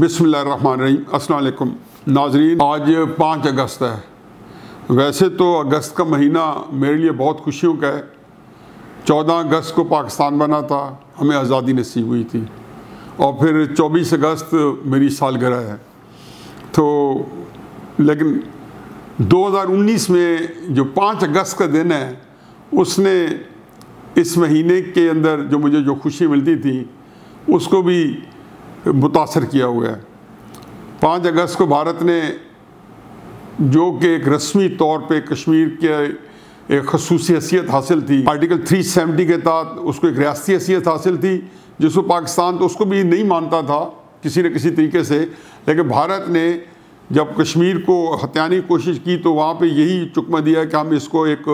बिस्मिल्लाहिर्रहमानिर्रहीम। अस्सलाम वालेकुम नाज़रीन, आज 5 अगस्त है। वैसे तो अगस्त का महीना मेरे लिए बहुत खुशियों का है। 14 अगस्त को पाकिस्तान बना था, हमें आज़ादी नसीब हुई थी, और फिर 24 अगस्त मेरी सालगिरह है। तो लेकिन 2019 में जो 5 अगस्त का दिन है, उसने इस महीने के अंदर जो मुझे जो खुशी मिलती थी उसको भी मुतासर किया हुआ है। 5 अगस्त को भारत ने जो कि एक रस्मी तौर पे कश्मीर के एक खसूसी हैसियत हासिल थी, आर्टिकल 370 के तहत उसको एक रियासती हैसियत हासिल थी, जिसको पाकिस्तान तो उसको भी नहीं मानता था किसी न किसी तरीके से। लेकिन भारत ने जब कश्मीर को हथियाने की कोशिश की तो वहाँ पे यही चुकमा दिया कि हम इसको एक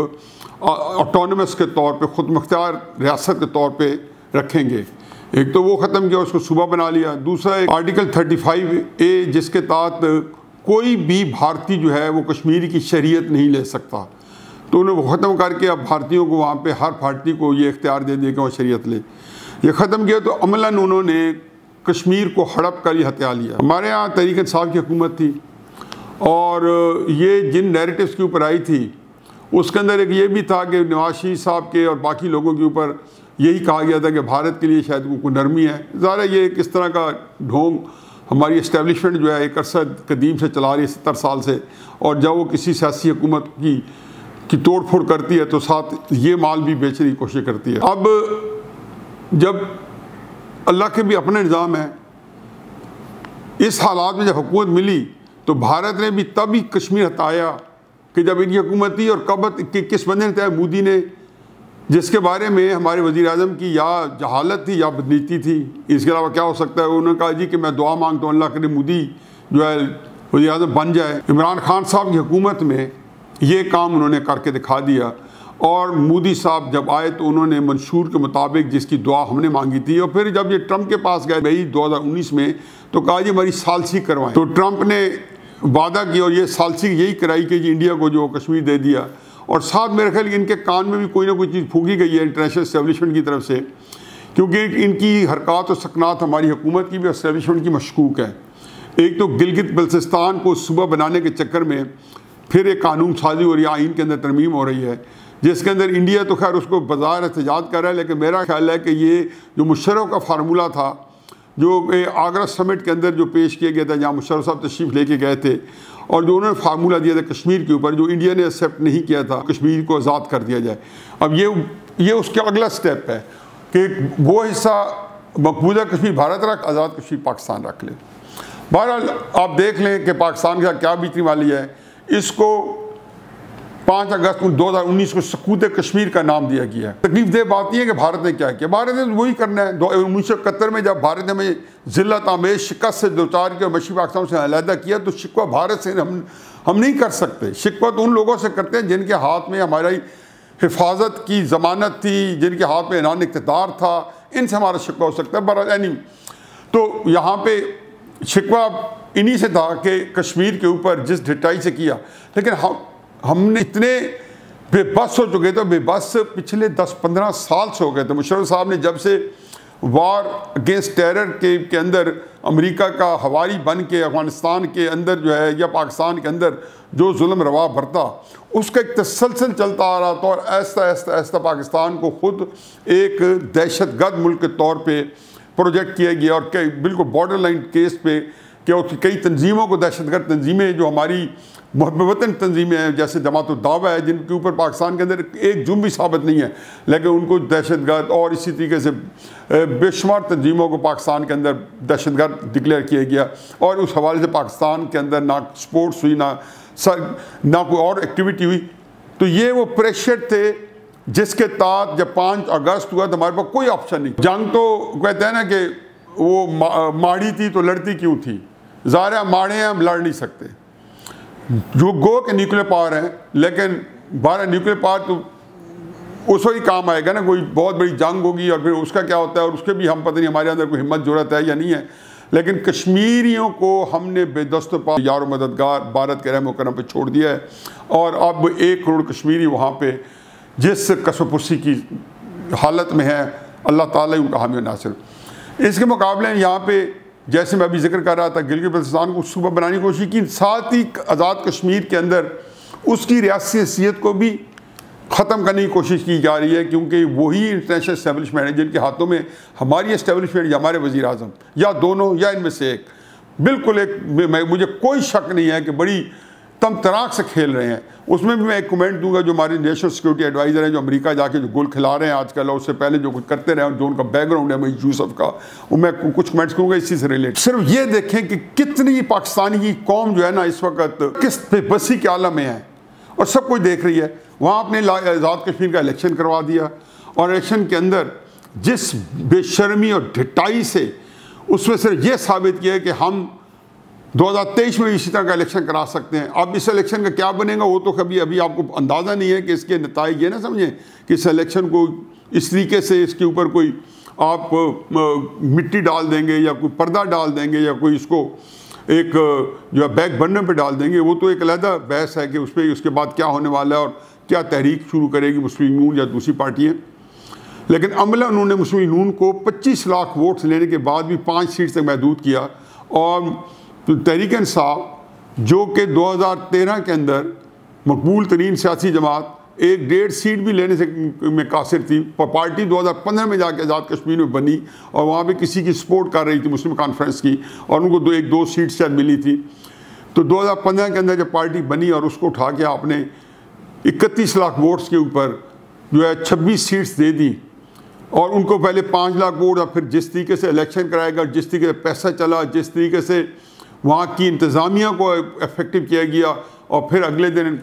ऑटोनमस के तौर पे, खुद मुख्तार रियासत के तौर पे रखेंगे। एक तो वो ख़त्म किया, उसको सूबा बना लिया। दूसरा एक आर्टिकल 35A जिसके तहत कोई भी भारतीय जो है वो कश्मीर की शरीयत नहीं ले सकता, तो उन्हें वो ख़त्म करके अब भारतीयों को वहाँ पे हर भारतीय को ये इख्तियार दे दिया कि वो शरीयत ले। ये ख़त्म किया तो अमलन उन्होंने कश्मीर को हड़प कर हत्या लिया। हमारे यहाँ तहरीक इंसाफ की हुकूमत थी, और ये जिन नैरेटिव्स के ऊपर आई थी उसके अंदर एक ये भी था कि नवाज शरीफ साहब के और बाकी लोगों के ऊपर यही कहा गया था कि भारत के लिए शायद वो नरमी है। ज़ाहिर है ये किस तरह का ढोंग हमारी इस्टेब्लिशमेंट जो है एक अरसा कदीम से चला रही है, 70 साल से, और जब वो किसी सियासी हुकूमत की तोड़ फोड़ करती है तो साथ ये माल भी बेचने की कोशिश करती है। अब जब अल्लाह के भी अपना निज़ाम है, इस हालात में जब हुकूमत मिली तो भारत ने भी तभी कश्मीर हटाया कि जब इनकी हुकूमत थी, और कब किस बंदे ने तय, मोदी ने, जिसके बारे में हमारे वज़ीर आज़म की या जहालत थी या बदनीति थी। इसके अलावा क्या हो सकता है। उन्होंने कहा जी कि मैं दुआ मांगता हूँ अल्लाह करे मोदी जो है वज़ीर आज़म बन जाए। इमरान खान साहब की हुकूमत में ये काम उन्होंने करके दिखा दिया, और मोदी साहब जब आए तो उन्होंने मंशूर के मुताबिक जिसकी दुआ हमने मांगी थी, और फिर जब ये ट्रंप के पास गए मई 2019 में तो कहा जी हमारी सालसी करवाएं। तो ट्रंप ने वादा किया और ये सालसी यही कराई कि जी इंडिया को जो कश्मीर दे दिया, और साथ मेरे ख्याल इनके कान में भी कोई ना कोई चीज़ फूकी गई है इंटरनेशनल इस्टेब्लिशमेंट की तरफ से, क्योंकि इनकी हरकत और सकनात हमारी हुकूमत की भी इस्टेब्लिशमेंट की मशकूक है। एक तो गिलगित बल्तिस्तान को सूबा बनाने के चक्कर में फिर एक कानून साजी हो रही है, आइन के अंदर तरमीम हो रही है, जिसके अंदर इंडिया तो खैर उसको बाज़ार एहतजाज कर रहा है। लेकिन मेरा ख्याल है कि ये जो मुशर्रफ का फार्मूला था, जो आगरा समिट के अंदर जो पेश किया गया था, जहाँ मुशर्रफ साहब तशरीफ़ लेके गए थे, और जो उन्होंने फार्मूला दिया था कश्मीर के ऊपर, जो इंडिया ने एक्सेप्ट नहीं किया था, कश्मीर को आज़ाद कर दिया जाए। अब ये उसका अगला स्टेप है कि वो हिस्सा मकबूजा कश्मीर भारत रख, आज़ाद कश्मीर पाकिस्तान रख ले। बहरहाल आप देख लें कि पाकिस्तान का क्या बीतने वाली है। इसको 5 अगस्त 2019 को सकूत कश्मीर का नाम दिया गया है। तकलीफ दे बात यह है कि भारत ने क्या किया। भारत ने वही करना है। 1971 में जब भारत ने हमें ज़िल्लत आमेज शिकस्त से दो चार के मशरक़ी पाकिस्तान से अलहदा किया, तो शिकवा भारत से हम नहीं कर सकते। शिकवा तो उन लोगों से करते हैं जिनके हाथ में हमारी हिफाजत की ज़मानत थी, जिनके हाथ में ऐलान इक़्तिदार था, इनसे हमारा शिकवा हो सकता है। बहरहाल तो यहाँ पे शिकवा इन्हीं से था कि कश्मीर के ऊपर जिस ढिठाई से किया, लेकिन हमने इतने बेबस हो चुके थे, बेबस पिछले 10-15 साल से हो गए थे। मुशर्रफ साहब ने जब से वार अगेंस्ट टेरर के अंदर अमेरिका का हवारी बन के अफ़गानिस्तान के अंदर जो है या पाकिस्तान के अंदर जो जुल्म रवा बरता, उसका एक तसलसल चलता आ रहा था, और ऐसा पाकिस्तान को ख़ुद एक दहशतगर्द मुल्क के तौर पर प्रोजेक्ट किया गया, और बिल्कुल बॉर्डर लाइन केस पे कि कई तंजीमों को, दहशतगर्द तंजीमें जो हमारी वतन तंजीमें हैं, जैसे जमात दावा है, जिनके ऊपर पाकिस्तान के अंदर एक जुर्म भी साबित नहीं है, लेकिन उनको दहशतगर्द, और इसी तरीके से बेशुमार तंजीमों को पाकिस्तान के अंदर दहशतगर्द डिक्लेयर किया गया, और उस हवाले से पाकिस्तान के अंदर ना स्पोर्ट्स हुई, ना कोई और एक्टिविटी हुई। तो ये वो प्रेशर थे जिसके तहत जब 5 अगस्त हुआ तो हमारे पास कोई ऑप्शन नहीं। जंग तो कहते हैं ना कि वो माड़ी थी तो लड़ती क्यों थी। ज़ाहिर है माड़े हैं, हम लड़ नहीं सकते। जो गो के न्यूक्लियर पावर हैं, लेकिन 12 न्यूक्लियर पावर तो उस वही काम आएगा ना, कोई बहुत बड़ी जंग होगी और फिर उसका क्या होता है, और उसके भी हम पता नहीं हमारे अंदर कोई हिम्मत ज़रूरत है या नहीं है। लेकिन कश्मीरियों को हमने बेदस्तपा यार मददगार भारत के रहम करम पे छोड़ दिया है, और अब 1 करोड़ कश्मीरी वहाँ पे जिस कसोपुसी की हालत में है, अल्लाह ताला उनका हामी नासिर। इसके मुकाबले यहाँ पे जैसे मैं अभी जिक्र कर रहा था, गिलगित बल्तिस्तान को सूबा बनाने की कोशिश की, साथ ही आज़ाद कश्मीर के अंदर उसकी रियासती हैसियत को भी ख़त्म करने की कोशिश की जा रही है, क्योंकि वही इंटरनेशनल इस्टेब्लिशमेंट है जिनके हाथों में हमारी इस्टेब्लिशमेंट या हमारे वज़ीर आज़म, या दोनों या इनमें से एक, बिल्कुल एक, मुझे कोई शक नहीं है कि बड़ी तम तराक से खेल रहे हैं। उसमें भी मैं एक कमेंट दूंगा, जो हमारे नेशनल सिक्योरिटी एडवाइज़र हैं, जो अमेरिका जाके जो गोल खिला रहे हैं आजकल, और उससे पहले जो कुछ करते रहे, जो उनका बैकग्राउंड है मईद यूसुफ का, वो मैं कुछ कमेंट्स करूँगा इसी से रिलेटेड। सिर्फ ये देखें कि कितनी पाकिस्तानी की कौम जो है ना इस वक्त किस बेबसी के आलम में है, और सब कुछ देख रही है। वहाँ आपने आज़ाद कश्मीर का इलेक्शन करवा दिया, और इलेक्शन के अंदर जिस बेशर्मी और ढिटाई से उसमें सिर्फ ये साबित किया है कि हम 2023 में इसी तरह का इलेक्शन करा सकते हैं। अब इस इलेक्शन का क्या बनेगा वो तो कभी अभी आपको अंदाज़ा नहीं है कि इसके नताइज, ये ना समझें कि इस इलेक्शन को इस तरीके से इसके ऊपर कोई आप मिट्टी डाल देंगे या कोई पर्दा डाल देंगे या कोई इसको एक जो है बैक बर्नर पे डाल देंगे। वो तो एक अलहदा बहस है कि उस पर उसके बाद क्या होने वाला है और क्या तहरीक शुरू करेगी मुस्लिम नून या दूसरी पार्टियाँ। लेकिन अमला उन्होंने मुस्लिम नून को 25 लाख वोट्स लेने के बाद भी 5 सीट तक महदूद किया, और तो तहरीक इंसाफ जो कि 2013 के अंदर मकबूल तरीन सियासी जमात 1.5 सीट भी लेने से में कासिर थी, पार्टी 2015 में जाके आज़ाद कश्मीर में बनी और वहाँ पे किसी की सपोर्ट कर रही थी मुस्लिम कॉन्फ्रेंस की, और उनको 1-2 सीट शायद मिली थी। तो 2015 के अंदर जब पार्टी बनी और उसको उठा के आपने 31 लाख वोट्स के ऊपर जो है 26 सीट्स दे दी, और उनको पहले 5 लाख वोट, और फिर जिस तरीके से इलेक्शन कराएगा, जिस तरीके से पैसा चला, जिस तरीके से वहाँ की इंतज़ामिया को इफेक्टिव किया गया, और फिर अगले दिन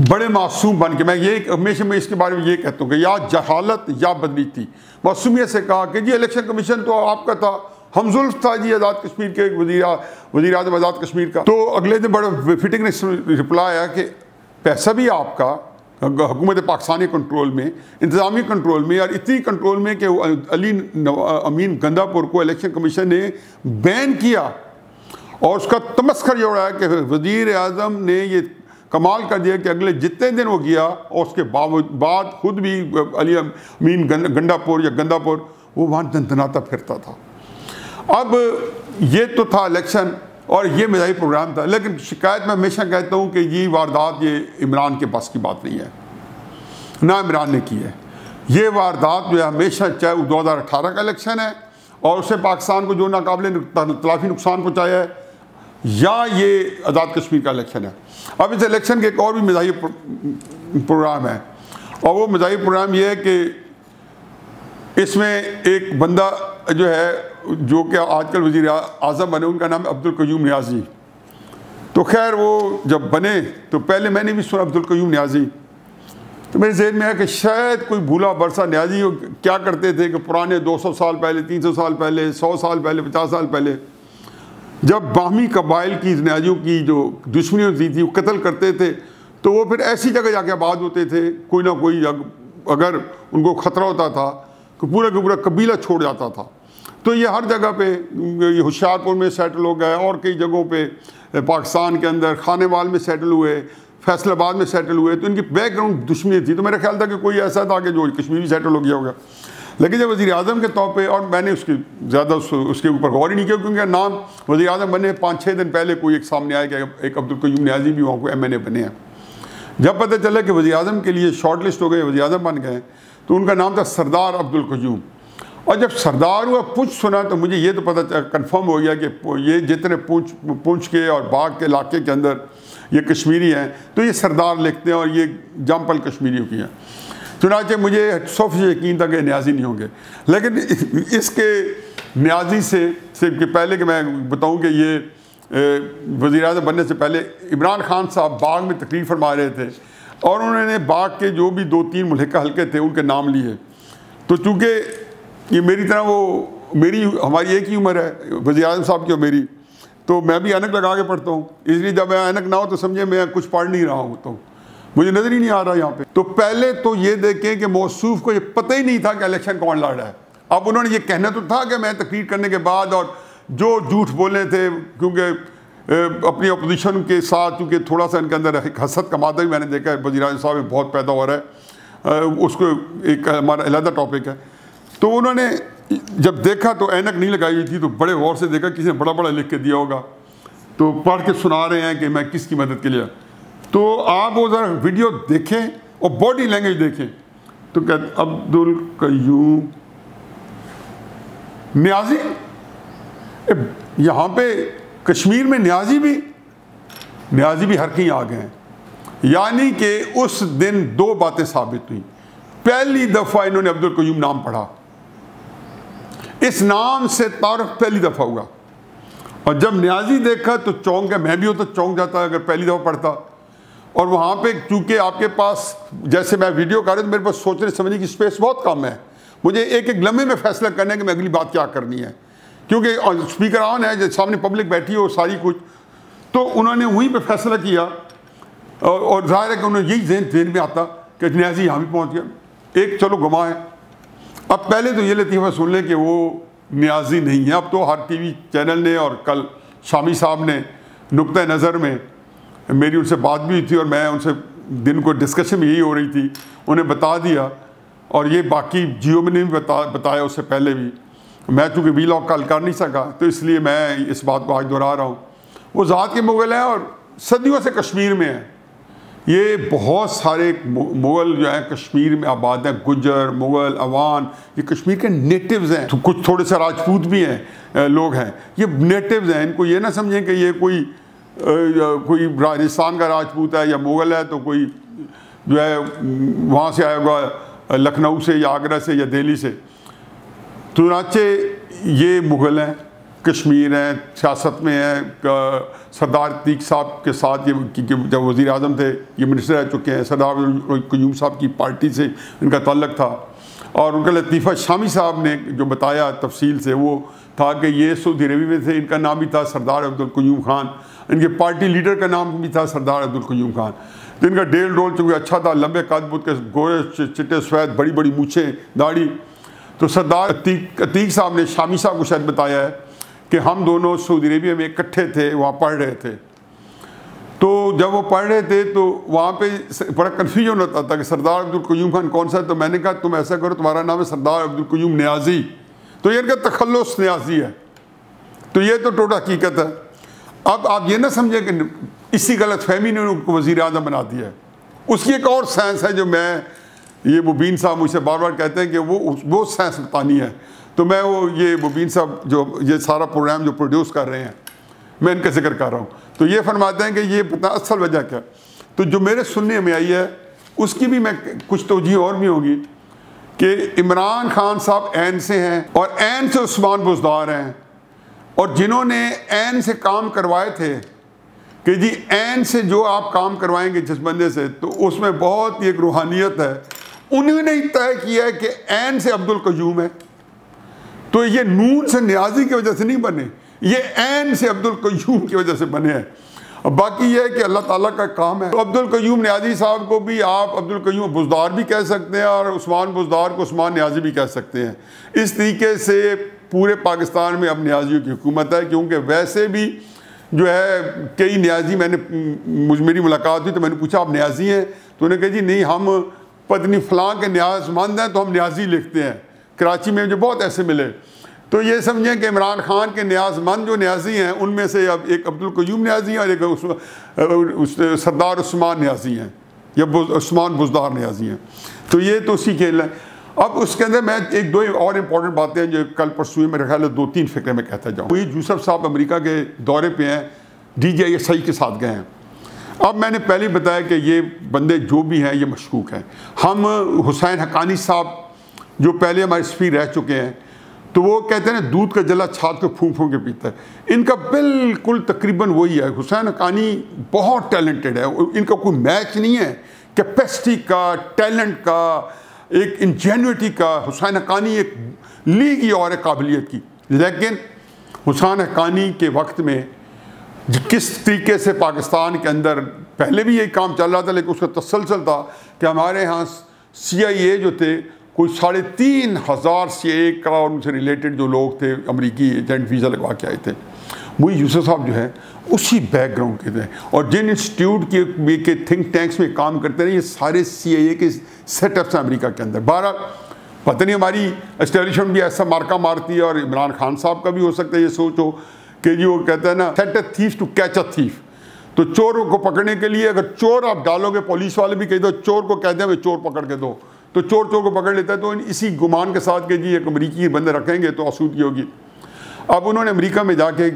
बड़े मासूम बन के, मैं ये हमेशा मैं इसके बारे में ये कहता हूँ कि या जहालत या बदनीत थी। मासूमियत से कहा कि जी इलेक्शन कमीशन तो आपका था, हम जुल्फ था जी आज़ाद कश्मीर के वज़ीर आज़म आज़ाद कश्मीर का। तो अगले दिन बड़ा फिटिंग ने रिप्लाई आया कि पैसा भी आपका, हुकूमत पाकिस्तानी कंट्रोल में, इंतज़ामी कंट्रोल में, और इतनी कंट्रोल में कि अली अमीन गंदापुर को इलेक्शन कमीशन ने बैन किया, और उसका तमस्खर ये उड़ाया कि वज़ीर आज़म ने ये कमाल कर दिया कि अगले जितने दिन वो गया और उसके बाद खुद भी अली अमीन गंडापुर या गंदापुर वो वहाँ दंदनाता फिरता था। अब ये तो था इलेक्शन और ये मज़ाही प्रोग्राम था, लेकिन शिकायत मैं हमेशा कहता हूँ कि ये वारदात ये इमरान के पास की बात नहीं है, ना इमरान ने की है। ये वारदात जो है हमेशा, चाहे वो 2018 का इलेक्शन है और उससे पाकिस्तान को जो नाकाबिले तलाफी नुकसान पहुँचाया है, या ये आज़ाद कश्मीर का इलेक्शन है। अब इस इलेक्शन के एक और भी मज़ाही प्रोग्राम है, और वो मज़ाही प्रोग्राम ये है कि इसमें एक बंदा जो है जो कि आजकल वज़ीर आज़म बने, उनका नाम है अब्दुल क़य्यूम नियाज़ी। तो खैर वो जब बने तो पहले मैंने भी सुना अब्दुल क़य्यूम नियाज़ी, तो मेरे जहन में आया कि शायद कोई भूला बरसा नियाज़ी क्या करते थे कि पुराने 200 साल पहले, 300 साल पहले, 100 साल पहले, 50 साल पहले जब बाहमी कबाइल की नियाज़ियों की जो दुश्मनी होती थी वो कत्ल करते थे, तो वो फिर ऐसी जगह जाके आबाद होते थे, कोई ना कोई अगर उनको ख़तरा होता था तो पूरा का पूरा कबीला छोड़ जाता था। तो ये हर जगह पे, ये होशियारपुर में सेटल हो गए और कई जगहों पे पाकिस्तान के अंदर, खानेवाल में सेटल हुए, फैसलाबाद में सेटल हुए, तो इनकी बैकग्राउंड दुश्मनी थी। तो मेरा ख्याल था कि कोई ऐसा था कि जो कश्मीर सेटल हो गया होगा, लेकिन जब वज़ीर आज़म के तौर पे, और मैंने उसकी ज़्यादा उसके ऊपर गौर ही नहीं किया क्योंकि नाम वज़ीर आज़म बने 5-6 दिन पहले कोई एक सामने आया कि एक अब्दुल क़य्यूम नियाज़ी भी वहाँ को MNA बने हैं। जब पता चला कि वज़ीर आज़म के लिए शॉर्ट लिस्ट हो गए, वज़ीर आज़म बन गए, तो उनका नाम था सरदार अब्दुल क़य्यूम। और जब सरदार हुआ पूंछ सुना तो मुझे ये तो पता कन्फर्म हो गया कि ये जितने पूंछ के और बाग के इलाके के अंदर ये कश्मीरी हैं, तो ये सरदार लिखते हैं और ये जमपल कश्मीरियों की हैं। चुनाचे मुझे 100% यकीन था कि नियाज़ी नहीं होंगे, लेकिन इसके नियाज़ी से सिर्फ पहले कि मैं बताऊं कि ये वज़ीर आज़म बनने से पहले इमरान खान साहब बाग में तकरीर फरमा रहे थे और उन्होंने बाग के जो भी 2-3 मुल्हिका हल्के थे उनके नाम लिए। तो चूँकि ये मेरी तरह हमारी एक ही उम्र है वज़ीर आज़म साहब की और मेरी, तो मैं भी ऐनक लगा के पढ़ता हूँ, इसलिए जब मैं ऐनक ना हो तो समझे मैं कुछ पढ़ नहीं रहा हूँ, तो मुझे नज़र ही नहीं आ रहा यहाँ पे। तो पहले तो ये देखें कि मौसूफ को ये पता ही नहीं था कि इलेक्शन कौन लड़ रहा है। अब उन्होंने ये कहना तो था कि मैं तकरीर करने के बाद, और जो झूठ बोले थे क्योंकि अपनी अपोजिशन के साथ, क्योंकि थोड़ा सा इनके अंदर हसद का मादा भी मैंने देखा है वज़ीर आज़म साहब में बहुत पैदा हो रहा है, उसको एक हमारा अलहदा टॉपिक है। तो उन्होंने जब देखा तो ऐनक नहीं लगाई हुई थी, तो बड़े गौर से देखा, किसी ने बड़ा बड़ा लिख के दिया होगा, तो पढ़ के सुना रहे हैं कि मैं किसकी मदद के लिए। तो आप वो ज़रा वीडियो देखें और बॉडी लैंग्वेज देखें। तो कहते अब्दुल कयूम न्याजी, यहाँ पे कश्मीर में न्याजी भी हर कहीं आ गए हैं। यानी कि उस दिन दो बातें साबित हुई। पहली दफ़ा इन्होंने अब्दुल कयूम नाम पढ़ा, इस नाम से तारुफ पहली दफ़ा हुआ, और जब न्याजी देखा तो चौंक गया। मैं भी हो तो चौंक जाता अगर पहली दफ़ा पढ़ता। और वहाँ पे चूँकि आपके पास, जैसे मैं वीडियो कर रहा हूँ, मेरे पास सोचने समझने की स्पेस बहुत कम है। मुझे एक एक लम्हे में फैसला करना है कि मैं अगली बात क्या करनी है, क्योंकि स्पीकर ऑन है, जो सामने पब्लिक बैठी हो सारी कुछ। तो उन्होंने वहीं पे फैसला किया, और जाहिर है कि उन्होंने यही जेहन में आता कि न्याजी यहाँ भी पहुँच गया। एक चलो गुमा है। अब पहले तो ये लतीफ़ा सुन लें कि वो न्याजी नहीं है। अब तो हर टीवी चैनल ने, और कल शामी साहब ने नुक्ता नज़र में मेरी उनसे बात भी हुई थी, और मैं उनसे दिन को डिस्कशन यही हो रही थी, उन्हें बता दिया। और ये बाकी जियो में ने भी बताया उससे पहले भी। मैं चूँकि वीलॉग कल कर नहीं सका, तो इसलिए मैं इस बात को आज दोहरा रहा हूँ। वो ज़ात के मुग़ल हैं और सदियों से कश्मीर में हैं। ये बहुत सारे मुग़ल जो हैं कश्मीर में आबाद हैं, गुज्जर, मुग़ल, अवान, ये कश्मीर के नेटिव्स हैं। तो कुछ थोड़े से राजपूत भी हैं, लोग हैं, ये नेटिव्स हैं। इनको ये ना समझें कि ये कोई राजस्थान का राजपूत है या मुग़ल है, तो कोई जो है वहाँ से आया होगा, लखनऊ से या आगरा से या दिल्ली से। तो चुनांचे ये मुग़ल हैं, कश्मीर हैं, सियासत में हैं। सरदार अतीक साहब के साथ ये जब वज़ीर आज़म थे, ये मिनिस्टर रह चुके हैं। सरदार कयूम साहब की पार्टी से इनका ताल्लुक़ था। और उनका लतीफ़ा शामी साहब ने जो बताया तफसील से, वो था कि ये सऊदी अरब में थे। इनका नाम भी था सरदार अब्दुल कयूम खान, इनके पार्टी लीडर का नाम भी था सरदार अब्दुल कयूम खान। तो इनका डेल डोल चूँकि अच्छा था, लंबे कद बुत के, गोरे चिट्टे सफ़ेद, बड़ी बड़ी मूँछें, दाढ़ी। तो सरदार अतीक साहब ने शामी साहब को शायद बताया है कि हम दोनों सऊदी अरेबिया में इकट्ठे थे, वहाँ पढ़ रहे थे। तो जब वो पढ़ रहे थे तो वहाँ पे बड़ा कन्फ्यूजन होता था कि सरदार अब्दुल कयूम खान कौन सा है। तो मैंने कहा तुम ऐसा करो, तुम्हारा नाम है सरदार अब्दुल कयूम न्याजी, तो ये इनका तखल्लुस न्याजी है। तो ये तो टोटल हकीकत है। अब आप ये ना समझें कि इसी गलत फहमी ने उनको वज़ीर आज़म बना दिया है। उसकी एक और साइंस है जो मैं, ये मुबीन साहब मुझसे बार बार कहते हैं कि वो साइंस बतानी है। तो मैं ये मुबीन साहब जो ये सारा प्रोग्राम जो प्रोड्यूस कर रहे हैं, मैं इनका जिक्र कर रहा हूँ। तो ये फरमाते हैं कि ये बता असल वजह क्या। तो जो मेरे सुनने में आई है उसकी भी मैं कुछ तवजीह और भी होगी कि इमरान खान साहब ऐन से हैं, और ऐन से उस्मान बुज़दार हैं, और जिन्होंने ऐन से काम करवाए थे कि जी ऐन से जो आप काम करवाएंगे जिस बंदे से, तो उसमें बहुत ही एक रूहानियत है। उन्होंने ही तय किया है कि ऐन से अब्दुल कयूम है। तो ये नून से न्याजी की वजह से नहीं बने, ये ऐन से अब्दुल कयूम की वजह से बने हैं। अब बाकी ये है कि अल्लाह ताला का काम है। तो अब्दुल कयूम न्याजी साहब को भी आप अब्दुल कयूम बुज़दार भी कह सकते हैं, और उस्मान बुज़दार को उस्मान न्याजी भी कह सकते हैं। इस तरीके से पूरे पाकिस्तान में अब न्याजियों की हुकूमत है, क्योंकि वैसे भी जो है कई न्याजी, मेरी मुलाकात हुई तो मैंने पूछा आप न्याजी हैं? तो उन्होंने कहा जी नहीं, हम पत्नी फ़लाँ के न्याज़मंद हैं तो हम न्याजी लिखते हैं। कराची में मुझे बहुत ऐसे मिले। तो ये समझें कि इमरान खान के न्याज़मंद जो न्याजी हैं, उनमें से अब एक अब्दुल कयूम न्याजी हैं और एक सरदार उस्मान न्याजी हैं, या उस्मान बुज़दार न्याजी हैं। तो ये तो उसी खेल है। अब उसके अंदर मैं एक दो और इम्पॉर्टेंट बातें हैं जो कल परसों मेरे ख्याल है 2-3 फिक्रे में कहता जाऊँ। ये यूसुफ साहब अमेरिका के दौरे पे हैं, DJI के साथ गए हैं। अब मैंने पहले बताया कि ये बंदे जो भी हैं ये मशकूक हैं। हम हुसैन हक्कानी साहब जो पहले हमारे स्पीकर रह चुके हैं, तो वो कहते हैं दूध का जला छात को फूंक फूंक के पीता है। इनका बिल्कुल तकरीबन वही है। हुसैन हक्कानी बहुत टैलेंटेड है, इनका कोई मैच नहीं है कैपेसिटी का, टैलेंट का, एक इंजेन्युइटी का। हुसैन हक्कानी एक लीग ही और है काबिलियत की। लेकिन हुसैन हक्कानी के वक्त में किस तरीके से पाकिस्तान के अंदर पहले भी यही काम चल रहा था, लेकिन उसका तसलसल था कि हमारे यहाँ CIA जो थे, कोई 3,500 CIA का और उनसे रिलेटेड जो लोग थे, अमरीकी एजेंट वीज़ा लगवा के आए थे। वही यूसुफ साहब जो है उसी बैकग्राउंड के थे, और जिन इंस्टीट्यूट के थिंक टैंक्स में काम करते रहे, ये सारे CIA के सेटअप्स हैं अमेरिका के अंदर। 12 पता नहीं हमारी एस्टेब्लिशमेंट भी ऐसा मार्का मारती है, और इमरान खान साहब का भी हो सकता है ये सोच हो कि जी वो कहता है ना, set a thief to catch a thief. तो चोर को पकड़ने के लिए अगर चोर आप डालोगे, पुलिस वाले भी कह दो चोर को कह दें हमें चोर पकड़ के दो, तो चोर चोर को पकड़ लेता है। तो इसी गुमान के साथ कि जी एक अमरीकी बंदे रखेंगे तो आसूदगी होगी। अब उन्होंने अमेरिका में जाके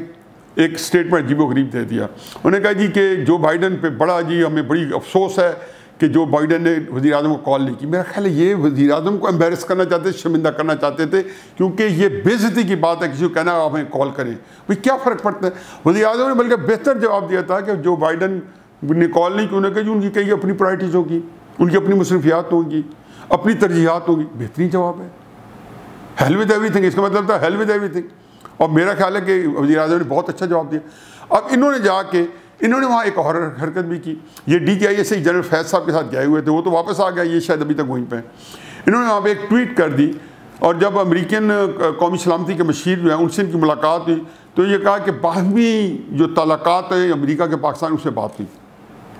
एक स्टेटमेंट अजीबोगरीब दे दिया। उन्होंने कहा जी कि जो बाइडन पे बड़ा जी हमें बड़ी अफसोस है कि जो बाइडन ने वज़ीर आज़म को कॉल नहीं की। मेरा ख्याल है ये वज़ीर आज़म को एम्बेरस करना चाहते थे, शर्मिंदा करना चाहते थे, क्योंकि ये बेइज्जती की बात है किसी को कहना आप हमें कॉल करें। भाई क्या फ़र्क पड़ता है। वज़ीर आज़म ने बल्कि बेहतर जवाब दिया था कि जो बाइडन ने कॉल नहीं की, उन्होंने कहा जी उनकी कई अपनी प्रायरिटीज़ होगी, उनकी अपनी मसरूफियात होंगी, अपनी तरजीहात होगी। बेहतरीन जवाब है, हेल विद एवरीथिंग, इसका मतलब था हेल विद एवरीथिंग। और मेरा ख्याल है कि वज़ीर आज़म ने बहुत अच्छा जवाब दिया। अब इन्होंने वहाँ एक और हरकत भी की। ये DTI से जनरल फैज़ साहब के साथ गए हुए थे, वो तो वापस आ गया, ये शायद अभी तक वहीं पे हैं। इन्होंने वहाँ पे एक ट्वीट कर दी, और जब अमेरिकन कौमी सलामती के मशीर जो हैं उनसे इनकी मुलाकात हुई, तो ये कहा कि बाहमी जो ताल्लुकात है अमेरिका के पाकिस्तान, उससे बात हुई।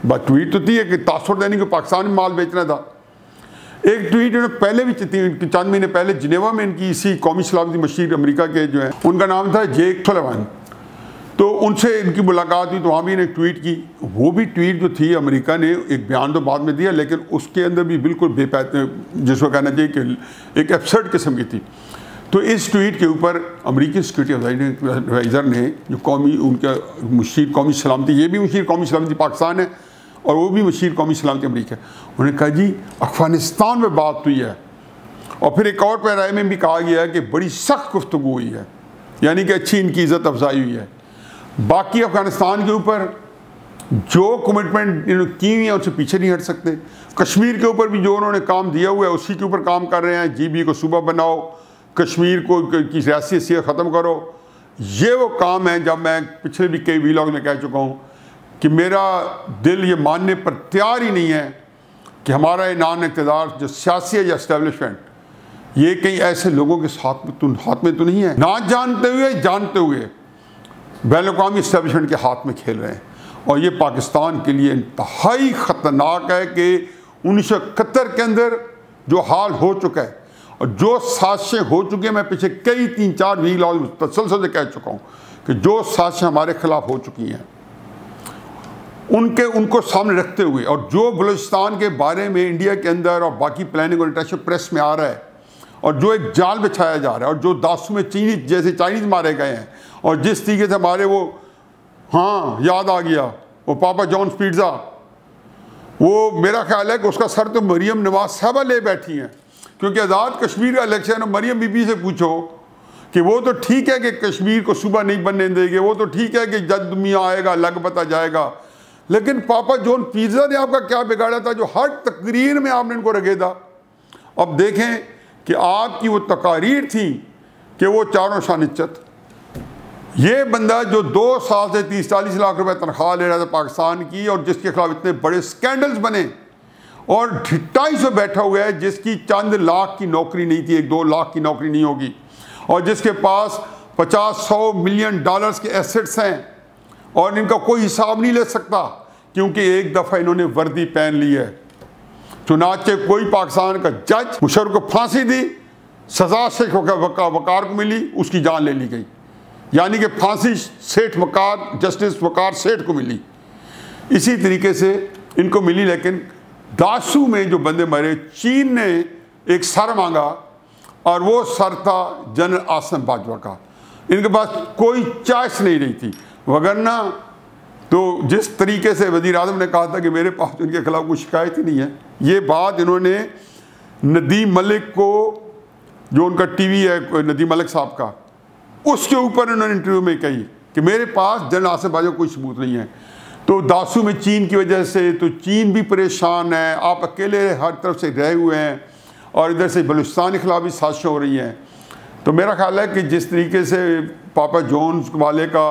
बात ट्वीट तो थी कि तासुर देने को पाकिस्तान में माल बेचना था। एक ट्वीट इन्होंने पहले भी चंद महीने पहले जिनेवा में इनकी इसी कौमी सलामती मशीर अमेरिका के जो हैं, उनका नाम था जेक सुलेवान, तो उनसे इनकी मुलाकात हुई, तो वहाँ भी इन्हें ट्वीट की। वो भी ट्वीट जो थी अमेरिका ने एक बयान तो बाद में दिया, लेकिन उसके अंदर भी बिल्कुल जिसको कहना चाहिए कि एक एब्सर्ड किस्म की थी। तो इस ट्वीट के ऊपर अमेरिकी सिक्योरिटी एडवाइज़र ने जो उनका मशीर कौमी सलामती, ये भी मशीर कौमी सलामती पाकिस्तान है और वो भी मशीर कौमी सलामती अमेरिका है, उन्होंने कहा जी अफ़गानिस्तान में बात हुई है। और फिर एक और पैराए में भी कहा गया है कि बड़ी सख्त गुफ्तगू हुई है, यानी कि अच्छी इनकी इज़्ज़त अफजाई हुई है। बाकी अफ़गानिस्तान के ऊपर जो कमिटमेंट इन्होंने की हुई है उससे पीछे नहीं हट सकते। कश्मीर के ऊपर भी जो उन्होंने काम दिया हुआ है उसी के ऊपर काम कर रहे हैं। GB को सूबा बनाओ, कश्मीर को की सियासी हैसियत ख़त्म करो, ये वो काम है। जब मैं पिछले भी कई व्लॉग में कह चुका हूँ कि मेरा दिल ये मानने पर तैयार ही नहीं है कि हमारा नान इक़्तिदार जो सियासी है या एस्टेब्लिशमेंट, ये कई ऐसे लोगों के हाथ में तो नहीं है, ना जानते हुए बैन-अक़वामी एस्टेब्लिशमेंट के हाथ में खेल रहे हैं। और ये पाकिस्तान के लिए इंतहाई ख़तरनाक है कि 1971 के अंदर जो हाल हो चुका है और जो साजिशें हो चुकी हैं, मैं पीछे कई 3-4 व्लॉग तसल्सल से कह चुका हूँ कि जो साजिशें हमारे ख़िलाफ़ हो चुकी हैं उनको सामने रखते हुए, और जो बलूचिस्तान के बारे में इंडिया के अंदर और बाकी प्लानिंग और इंटरनेशनल प्रेस में आ रहा है, और जो एक जाल बिछाया जा रहा है, और जो दासू में चाइनीज़ मारे गए हैं, और जिस तरीके से हमारे वो, हाँ याद आ गया, वो पापा जॉन्स पिज़्ज़ा, वो मेरा ख्याल है कि उसका सर तो मरियम नवाज साहबा ले बैठी हैं, क्योंकि आज़ाद कश्मीर का इलेक्शन है। मरियम बीबी से पूछो कि वो तो ठीक है कि कश्मीर को सूबा नहीं बनने देंगे, वो तो ठीक है कि जद मियाँ आएगा लग पता जाएगा, लेकिन पापा जॉन पिज़्ज़ा ने आपका क्या बिगाड़ा था जो हर तकरीर में आपने इनको रगेदा। अब देखें कि आपकी वो तकारीर थी कि वो चारों शानिचत, ये बंदा जो 2 साल से 30-40 लाख रुपए तनख्वाह ले रहा था पाकिस्तान की, और जिसके खिलाफ इतने बड़े स्कैंडल्स बने, और 250 बैठा हुआ है जिसकी चंद लाख की नौकरी नहीं थी, 1-2 लाख की नौकरी नहीं होगी, और जिसके पास 50-100 मिलियन डॉलर्स के एसेट्स हैं, और इनका कोई हिसाब नहीं ले सकता क्योंकि एक दफ़ा इन्होंने वर्दी पहन ली है। चुनाचे कोई पाकिस्तान का जज मुशर्रफ को फांसी दी, सज़ा शेख वकार को मिली, उसकी जान ले ली गई, यानी कि फांसी सेठ वकार, जस्टिस वकार सेठ को मिली। इसी तरीके से इनको मिली, लेकिन दासू में जो बंदे मरे, चीन ने एक सर मांगा और वो सर था जनरल आसिम बाजवा का। इनके पास कोई चॉइस नहीं रही थी, वगरना तो जिस तरीके से वज़ीर आज़म ने कहा था कि मेरे पास उनके खिलाफ कोई शिकायत ही नहीं है, ये बात इन्होंने नदीम मलिक को, जो उनका टीवी है नदीम मलिक साहब का, उसके ऊपर इन्होंने इंटरव्यू में कही कि मेरे पास जनरल आसिम बाजवा कोई सबूत नहीं है। तो दासू में चीन की वजह से तो चीन भी परेशान है, आप अकेले हर तरफ से रहे हुए हैं, और इधर से बलूचिस्तान के खिलाफ भी साजिशें हो रही हैं। तो मेरा ख्याल है कि जिस तरीके से पापा जॉन्स वाले का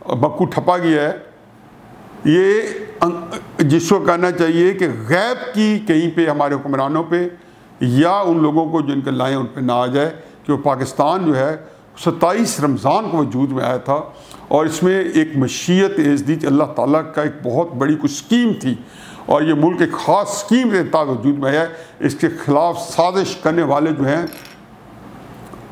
बक्कू ठपा गया है, ये जिसको कहना चाहिए कि गैब की कहीं पे हमारे हुक्मरानों पे या उन लोगों को जिनके लाएँ उन पे ना आ जाए कि वो पाकिस्तान जो है 27 रमज़ान को वजूद में आया था और इसमें एक मशीयत एज़दी अल्लाह ताला का एक बहुत बड़ी कुछ स्कीम थी और ये मुल्क एक ख़ास स्कीम के तहत वजूद में आया है। इसके ख़िलाफ़ साजिश करने वाले जो हैं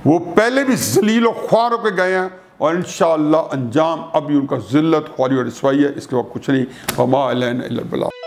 वो पहले भी ज़लील और ख्वार होकर गए हैं और इंशाअल्लाह अंजाम अभी उनका ज़िल्लत, ख्वारी और रसवाई है। इसके बाद कुछ नहीं। वमा अलैना इल्लल बलाग।